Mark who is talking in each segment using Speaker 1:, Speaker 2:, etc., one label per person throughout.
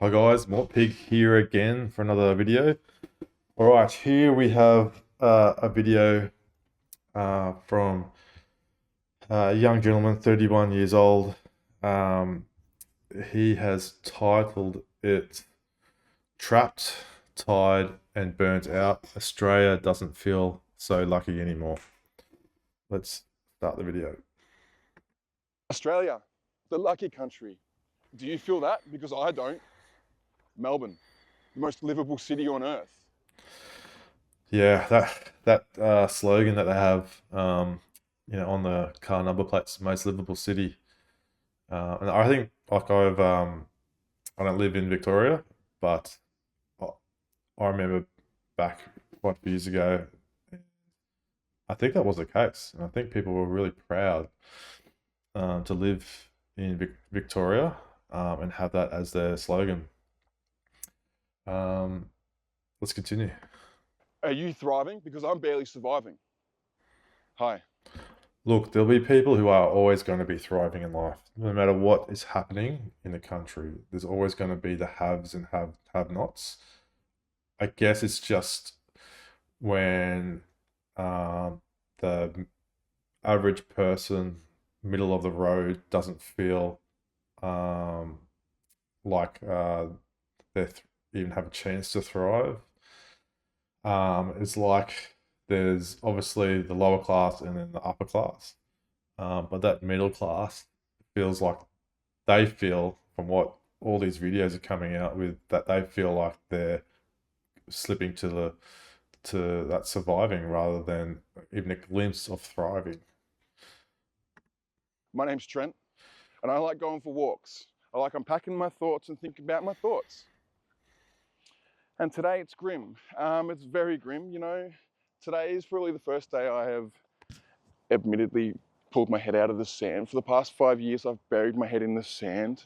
Speaker 1: Hi guys, Mortpig here again for another video. Alright, here we have a video from a young gentleman, 31 years old. Um, he has titled it Trapped, Tied and Burnt Out. Australia doesn't feel so lucky anymore. Let's start the video.
Speaker 2: Australia, the lucky country. Do you feel that? Because I don't. Melbourne, the most livable city on earth.
Speaker 1: Yeah, that slogan that they have, on the car number plates, most livable city. And I think like I don't live in Victoria, but I I remember back quite a few years ago, I think that was the case, and I think people were really proud to live in Victoria and have that as their slogan. Um, let's continue.
Speaker 2: Are you thriving? Because I'm barely surviving. Hi.
Speaker 1: Look, there'll be people who are always going to be thriving in life, no matter what is happening in the country. There's always going to be the haves and have-nots. I guess it's just when the average person, middle of the road, doesn't feel um, like they even have a chance to thrive. It's like there's obviously the lower class and then the upper class, but that middle class feels like they feel, from what all these videos are coming out with, that they feel like they're slipping to that surviving rather than even a glimpse of thriving.
Speaker 2: My name's Trent, and I like going for walks. I like unpacking my thoughts and thinking about my thoughts. And today it's grim. It's very grim, you know. Today is probably the first day I have admittedly pulled my head out of the sand. For the past 5 years, I've buried my head in the sand.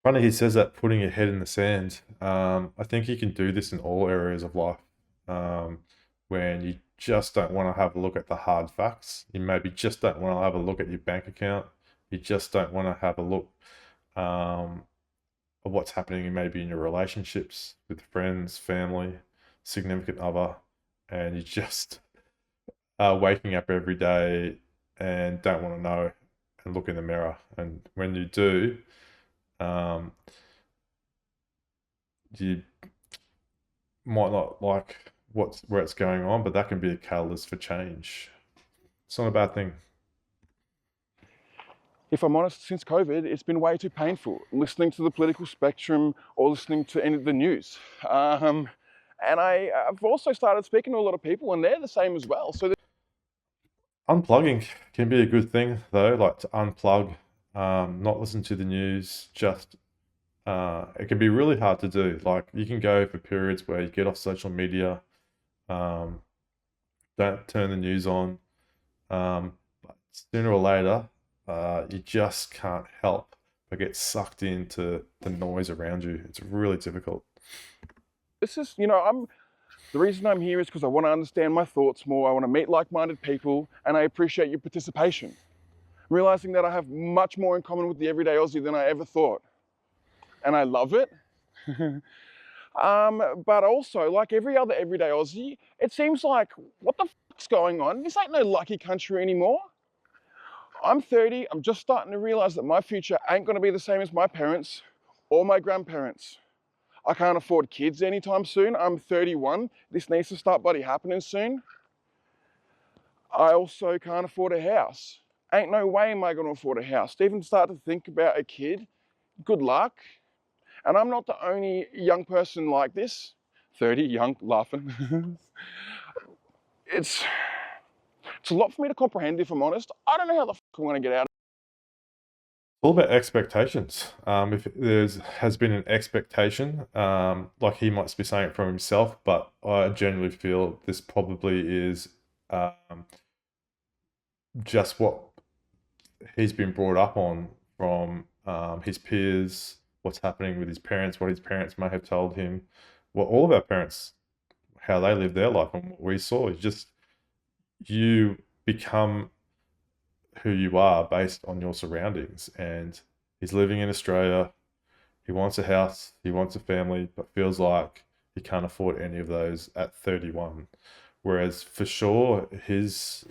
Speaker 1: Funny he says that, putting your head in the sand. I think you can do this in all areas of life. Um, when you just don't want to have a look at the hard facts. You maybe just don't want to have a look at your bank account. You just don't want to have a look um, of what's happening maybe in your relationships with friends, family, significant other, and you just are waking up every day and don't want to know and look in the mirror. And when you do, um, you might not like where it's going on, but that can be a catalyst for change. It's not a bad thing.
Speaker 2: If I'm honest, since COVID, it's been way too painful listening to the political spectrum or listening to any of the news. And I've also started speaking to a lot of people, and they're the same as well. So
Speaker 1: Unplugging can be a good thing though, like to unplug, not listen to the news, just it can be really hard to do. Like you can go for periods where you get off social media, um, don't turn the news on, but sooner or later, you just can't help but get sucked into the noise around you. It's really difficult.
Speaker 2: this is, the reason I'm here is because I want to understand my thoughts more. I want to meet like-minded people, and I appreciate your participation. I'm realizing that I have much more in common with the everyday Aussie than I ever thought, and I love it. But also, like every other everyday Aussie, it seems like, what the fuck's going on? This ain't no lucky country anymore. I'm 30, I'm just starting to realize that my future ain't gonna be the same as my parents or my grandparents. I can't afford kids anytime soon. I'm 31. This needs to start bloody happening soon. I also can't afford a house. Ain't no way am I gonna afford a house. To even start to think about a kid, good luck. And I'm not the only young person like this. 30, young, laughing. it's it's a lot for me to comprehend, if I'm honest. I don't know how the fuck I'm gonna get out.
Speaker 1: All about expectations. If there's has been an expectation, like he might be saying it from himself, but I generally feel this probably is just what he's been brought up on from his peers, what's happening with his parents, what his parents may have told him, what all of our parents, how they live their life, and what we saw. Is just you become who you are based on your surroundings. And he's living in Australia. He wants a house, he wants a family, but feels like he can't afford any of those at 31. Whereas for sure, his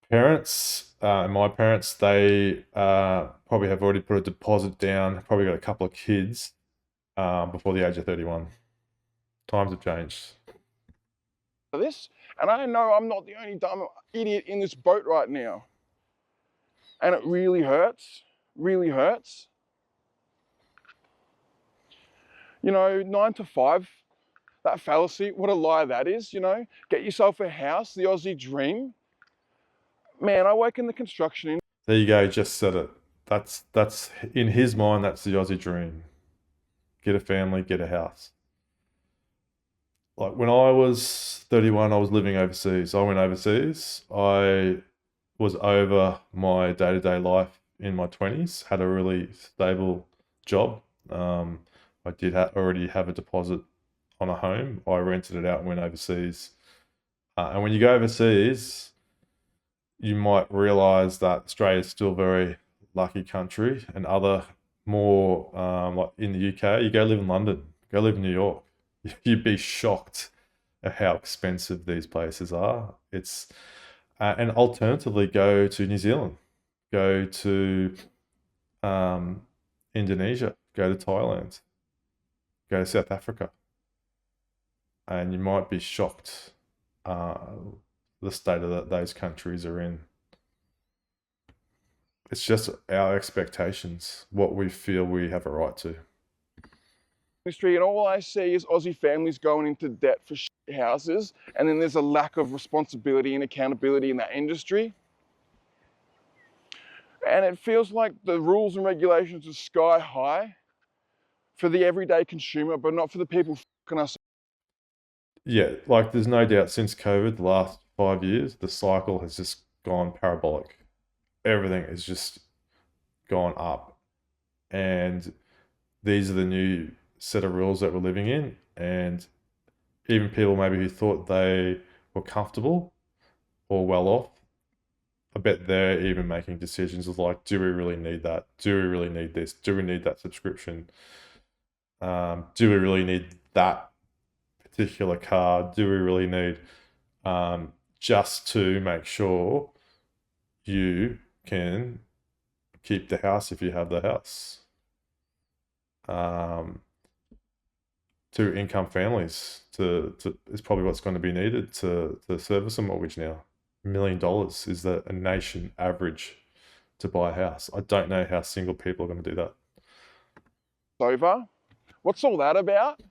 Speaker 1: parents and my parents, they probably have already put a deposit down, probably got a couple of kids before the age of 31. Times have changed.
Speaker 2: This, and I know I'm not the only dumb idiot in this boat right now. And it really hurts, really hurts. You know, 9 to 5, that fallacy, what a lie that is, you know. Get yourself a house, the Aussie dream. Man, I work in the construction industry.
Speaker 1: There you go, just said it. That's in his mind, that's the Aussie dream. Get a family, get a house. Like when I was 31, I was living overseas. I went overseas. I was over my day-to-day life in my 20s, had a really stable job. I did already have a deposit on a home. I rented it out and went overseas. And when you go overseas, you might realize that Australia is still a very lucky country, and other more like in the UK, you go live in London, go live in New York, you'd be shocked at how expensive these places are. It's and alternatively, go to New Zealand, go to um, Indonesia, go to Thailand, go to South Africa, and you might be shocked uh, the state of those countries are in. It's just our expectations, what we feel we have a right to.
Speaker 2: And all I see is Aussie families going into debt for houses, and then there's a lack of responsibility and accountability in that industry. And it feels like the rules and regulations are sky high for the everyday consumer, but not for the people fucking us.
Speaker 1: Yeah, like there's no doubt since COVID, the last 5 years, the cycle has just gone parabolic. Everything has just gone up. And these are the new set of rules that we're living in. And even people maybe who thought they were comfortable or well off, I bet they're even making decisions of like, do we really need that? Do we really need this? Do we need that subscription? Do we really need that particular car? Do we really need just to make sure you can keep the house if you have the house? To income families, to is probably what's going to be needed to service a mortgage now. $1 million is a nation average to buy a house. I don't know how single people are going to do that.
Speaker 2: Over. What's all that about?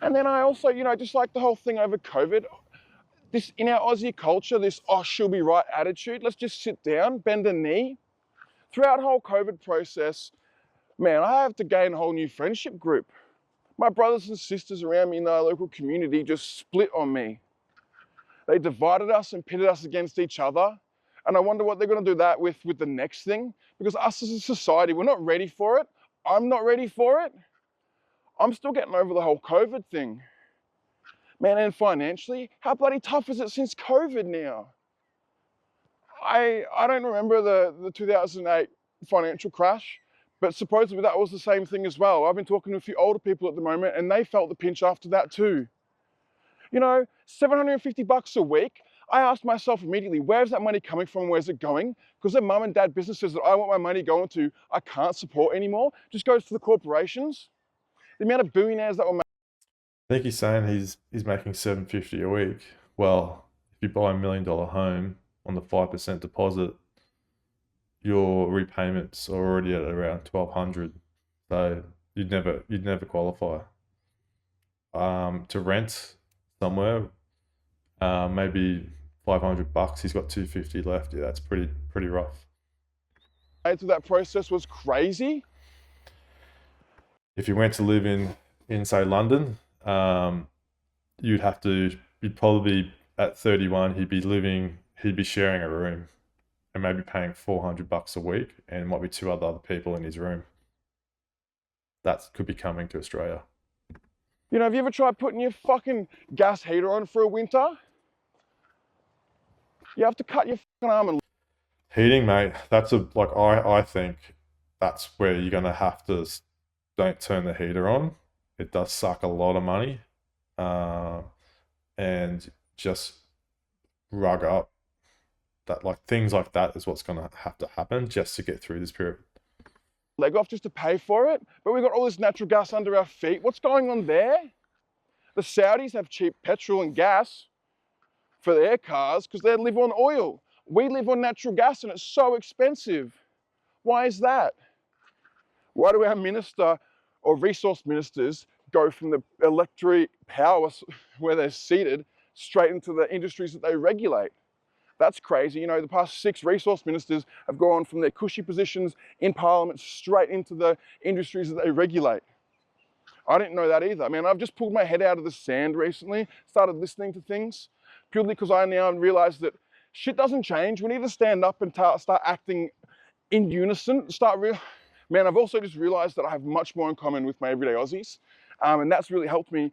Speaker 2: And then I also, you know, just like the whole thing over COVID, this in our Aussie culture, this oh she'll be right attitude. Let's just sit down, bend a knee. Throughout the whole COVID process, man, I have to gain a whole new friendship group. My brothers and sisters around me in our local community just split on me. They divided us and pitted us against each other. And I wonder what they're going to do that with the next thing. Because us as a society, we're not ready for it. I'm not ready for it. I'm still getting over the whole COVID thing. Man, and financially, how bloody tough is it since COVID now? I don't remember the 2008 financial crash, but supposedly that was the same thing as well. I've been talking to a few older people at the moment and they felt the pinch after that too. You know, $750 a week. I asked myself immediately, where's that money coming from? Where's it going? Because the mum and dad businesses that I want my money going to, I can't support anymore, just goes to the corporations. The amount of billionaires that were
Speaker 1: I think he's saying he's making $750 a week. Well, if you buy $1 million home on the 5% deposit, your repayments are already at around 1,200. So you'd never qualify. To rent somewhere, maybe $500. He's got $250 left. Yeah, that's pretty rough.
Speaker 2: through that process was crazy.
Speaker 1: If you went to live in say London, you'd probably at 31, he'd be sharing a room and maybe paying $400 a week, and might be two other people in his room. That could be coming to Australia.
Speaker 2: You know, have you ever tried putting your fucking gas heater on for a winter? You have to cut your fucking arm and
Speaker 1: Heating, mate, that's I think that's where you're gonna have to don't turn the heater on. It does suck a lot of money, uh, and just rug up. That like things like that is what's gonna have to happen just to get through this period.
Speaker 2: Leg off just to pay for it, but we've got all this natural gas under our feet. What's going on there? The Saudis have cheap petrol and gas for their cars because they live on oil. We live on natural gas and it's so expensive. Why is that? Why do our minister or resource ministers go from the electric power where they're seated straight into the industries that they regulate? That's crazy. You know, the past 6 resource ministers have gone from their cushy positions in Parliament straight into the industries that they regulate. I didn't know that either. Man, I've just pulled my head out of the sand recently, started listening to things, purely because I now realize that shit doesn't change. We need to stand up and start acting in unison. Man, I've also just realized that I have much more in common with my everyday Aussies. And that's really helped me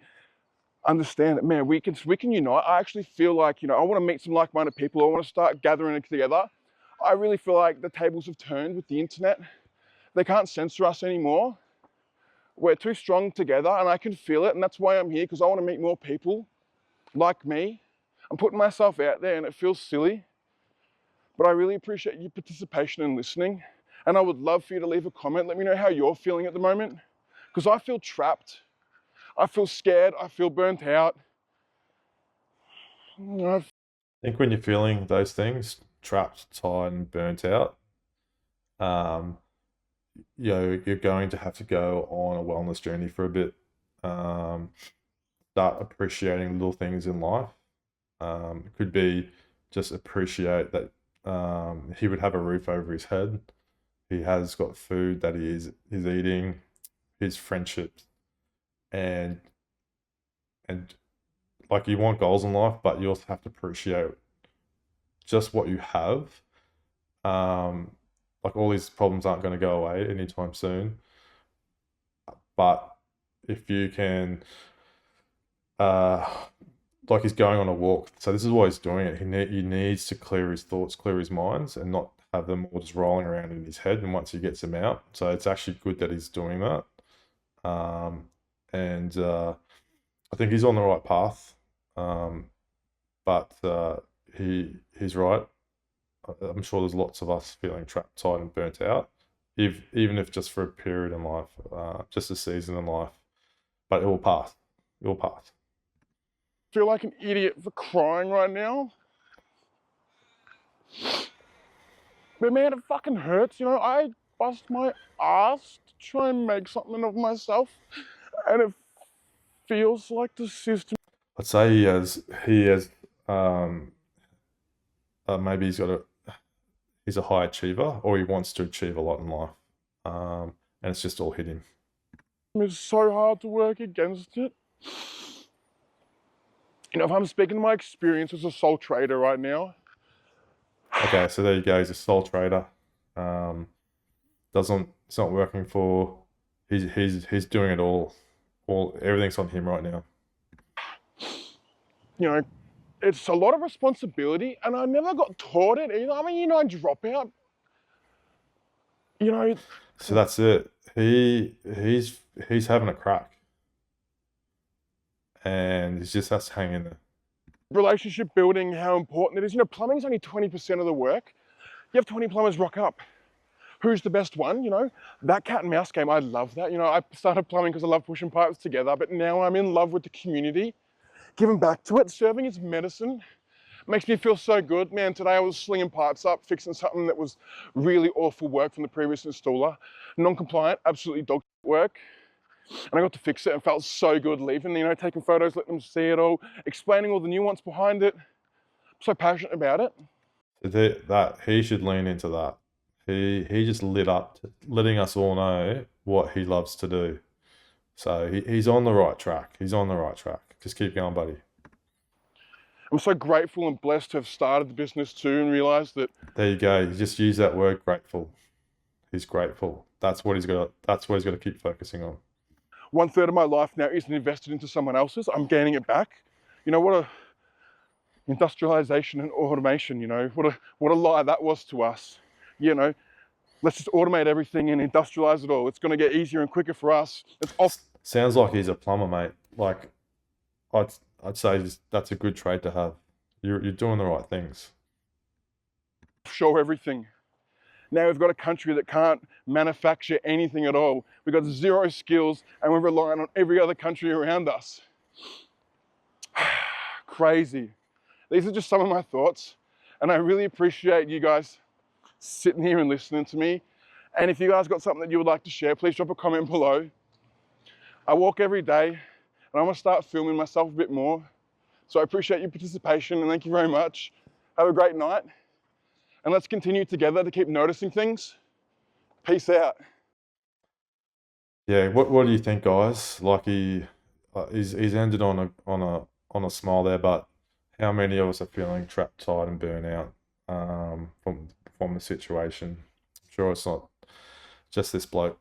Speaker 2: understand that, man, we can unite. I actually feel like, I want to meet some like-minded people. I want to start gathering together. I really feel like the tables have turned with the internet. They can't censor us anymore. We're too strong together and I can feel it. And that's why I'm here, because I want to meet more people like me. I'm putting myself out there and it feels silly, but I really appreciate your participation and listening. And I would love for you to leave a comment. Let me know how you're feeling at the moment, because I feel trapped. I feel scared. I feel burnt out.
Speaker 1: I think when you're feeling those things, trapped, tired, and burnt out, um, you're going to have to go on a wellness journey for a bit. Start appreciating little things in life. It could be just appreciate that he would have a roof over his head. He has got food that he's eating, his friendships, and and like you want goals in life, but you also have to appreciate just what you have. Like all these problems aren't going to go away anytime soon, but if you can, uh, like he's going on a walk, so this is why he's doing it. He needs to clear his thoughts, clear his minds, and not have them all just rolling around in his head. And once he gets them out, so it's actually good that he's doing that. And I think he's on the right path. But he's right. I'm sure there's lots of us feeling trapped, tired, and burnt out, even if just for a period in life, just a season in life. But it will pass. It will pass.
Speaker 2: I feel like an idiot for crying right now. But man, it fucking hurts. I bust my ass to try and make something of myself, and it feels like the system.
Speaker 1: I'd say he has maybe he's a high achiever, or he wants to achieve a lot in life, and it's just all hit him.
Speaker 2: It's so hard to work against it. If I'm speaking my experience as a sole trader right now.
Speaker 1: Okay, so there you go. He's a sole trader. It's not working for. He's doing it all. Everything's on him right now.
Speaker 2: It's a lot of responsibility, and I never got taught it either. I mean, I drop out.
Speaker 1: So that's it. He's having a crack, and he just has to hang in there.
Speaker 2: Relationship building, how important it is. Plumbing's only 20% of the work. You have 20 plumbers rock up. Who's the best one? That cat and mouse game, I love that. I started plumbing because I love pushing pipes together, but now I'm in love with the community. Giving back to it, serving is medicine. Makes me feel so good. Man, today I was slinging pipes up, fixing something that was really awful work from the previous installer. Non-compliant, absolutely dog work. And I got to fix it and felt so good leaving, taking photos, letting them see it all, explaining all the nuance behind it. I'm so passionate about it.
Speaker 1: That he should lean into that. He just lit up, letting us all know what he loves to do. So he's on the right track. He's on the right track. Just keep going, buddy.
Speaker 2: I'm so grateful and blessed to have started the business too, and realised that.
Speaker 1: There you go. You just use that word, grateful. He's grateful. That's what he's got to keep focusing on.
Speaker 2: 1/3 of my life now isn't invested into someone else's. I'm gaining it back. What a industrialization and automation. What a lie that was to us. let's just automate everything and industrialize it all. It's going to get easier and quicker for us. It's off.
Speaker 1: Sounds like he's a plumber, mate. Like, I'd I'd say that's a good trade to have. You're doing the right things.
Speaker 2: Offshore everything. Now we've got a country that can't manufacture anything at all. We've got zero skills and we're relying on every other country around us. Crazy. These are just some of my thoughts, and I really appreciate you guys sitting here and listening to me. And if you guys got something that you would like to share, please drop a comment below. I walk every day and I want to start filming myself a bit more. So I appreciate your participation and thank you very much. Have a great night and let's continue together to keep noticing things. Peace out.
Speaker 1: Yeah. What do you think, guys? Like he's ended on a smile there, but how many of us are feeling trapped, tired, and burnt out from the situation? I'm sure it's not just this bloke.